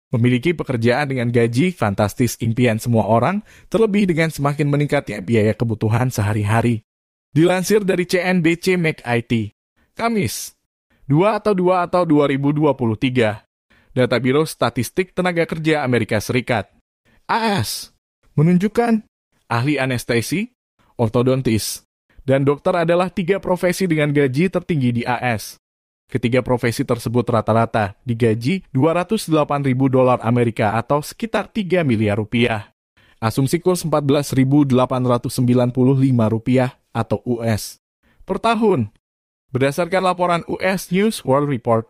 Memiliki pekerjaan dengan gaji fantastis impian semua orang, terlebih dengan semakin meningkatnya biaya kebutuhan sehari-hari. Dilansir dari CNBC Make IT, Kamis, 2 atau 2023, data Biro Statistik Tenaga Kerja Amerika Serikat, AS, menunjukkan ahli anestesi, ortodontis, dan dokter adalah 3 profesi dengan gaji tertinggi di AS. Ketiga profesi tersebut rata-rata digaji $208.000 Amerika atau sekitar 3 miliar rupiah. Asumsi kurs $14.895 atau US per tahun. Berdasarkan laporan US News World Report,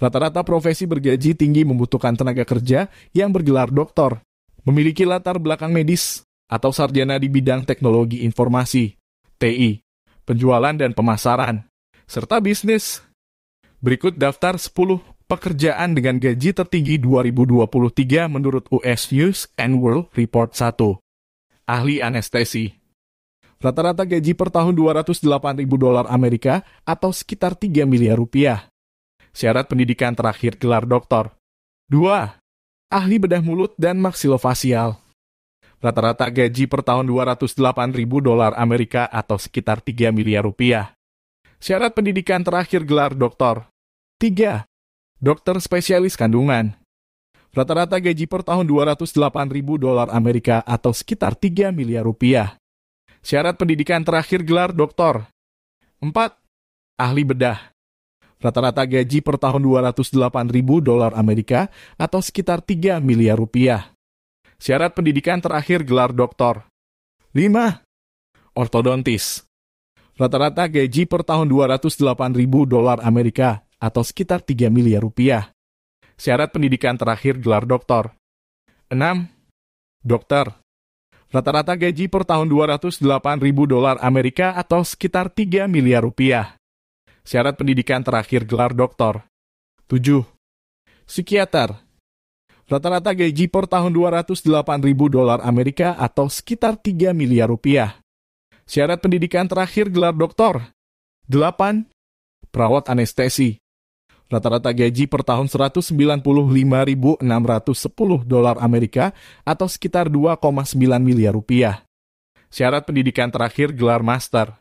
rata-rata profesi bergaji tinggi membutuhkan tenaga kerja yang bergelar doktor, memiliki latar belakang medis, atau sarjana di bidang teknologi informasi, TI, penjualan dan pemasaran, serta bisnis. Berikut daftar 10 pekerjaan dengan gaji tertinggi 2023 menurut US News and World Report 1. Ahli anestesi. Rata-rata gaji per tahun $208.000 Amerika atau sekitar 3 miliar rupiah. Syarat pendidikan terakhir gelar doktor. 2. Ahli bedah mulut dan maksilofasial. Rata-rata gaji per tahun $208.000 Amerika atau sekitar 3 miliar rupiah. Syarat pendidikan terakhir gelar doktor. 3. Dokter spesialis kandungan. Rata-rata gaji per tahun $208.000 Amerika atau sekitar 3 miliar rupiah. Syarat pendidikan terakhir gelar doktor. 4. Ahli bedah. Rata-rata gaji per tahun $208.000 Amerika atau sekitar 3 miliar rupiah. Syarat pendidikan terakhir gelar doktor. 5. Ortodontis. Rata-rata gaji per tahun $208.000 Amerika atau sekitar 3 miliar rupiah. Syarat pendidikan terakhir gelar doktor. 6. Dokter. Rata-rata gaji per tahun $208.000 Amerika atau sekitar 3 miliar rupiah. Syarat pendidikan terakhir gelar doktor. 7. Psikiater. Rata-rata gaji per tahun $208.000 Amerika atau sekitar 3 miliar rupiah. Syarat pendidikan terakhir gelar doktor. 8. Perawat anestesi. Rata-rata gaji per tahun $195.610 Amerika atau sekitar 2,9 miliar rupiah. Syarat pendidikan terakhir gelar master.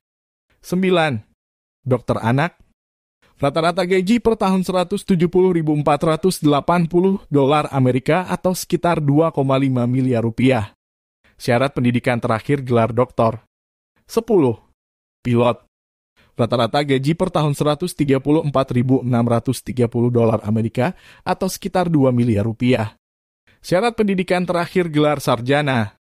9. Dokter anak. Rata-rata gaji per tahun $170.480 Amerika atau sekitar 2,5 miliar rupiah. Syarat pendidikan terakhir gelar doktor. 10. Pilot. Rata-rata gaji per tahun $134.630 Amerika atau sekitar 2 miliar rupiah. Syarat pendidikan terakhir gelar sarjana.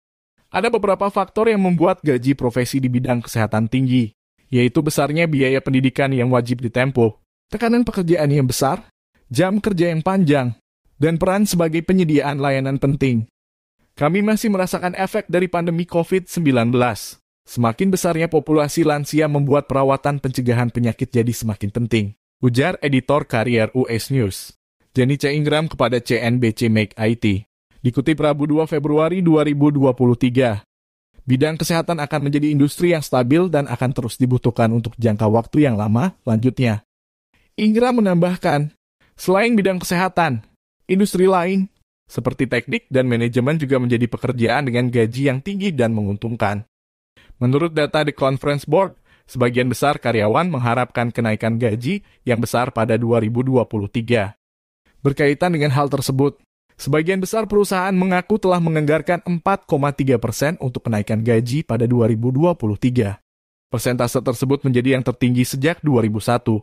Ada beberapa faktor yang membuat gaji profesi di bidang kesehatan tinggi, yaitu besarnya biaya pendidikan yang wajib ditempuh, tekanan pekerjaan yang besar, jam kerja yang panjang, dan peran sebagai penyediaan layanan penting. Kami masih merasakan efek dari pandemi COVID-19. Semakin besarnya populasi lansia membuat perawatan pencegahan penyakit jadi semakin penting, ujar editor karier US News, Jenny C. Ingram kepada CNBC Make IT. Dikutip Rabu 2 Februari 2023, bidang kesehatan akan menjadi industri yang stabil dan akan terus dibutuhkan untuk jangka waktu yang lama, lanjutnya. Ingram menambahkan, selain bidang kesehatan, industri lain, seperti teknik dan manajemen juga menjadi pekerjaan dengan gaji yang tinggi dan menguntungkan. Menurut data The Conference Board, sebagian besar karyawan mengharapkan kenaikan gaji yang besar pada 2023. Berkaitan dengan hal tersebut, sebagian besar perusahaan mengaku telah menganggarkan 4,3% untuk kenaikan gaji pada 2023. Persentase tersebut menjadi yang tertinggi sejak 2001.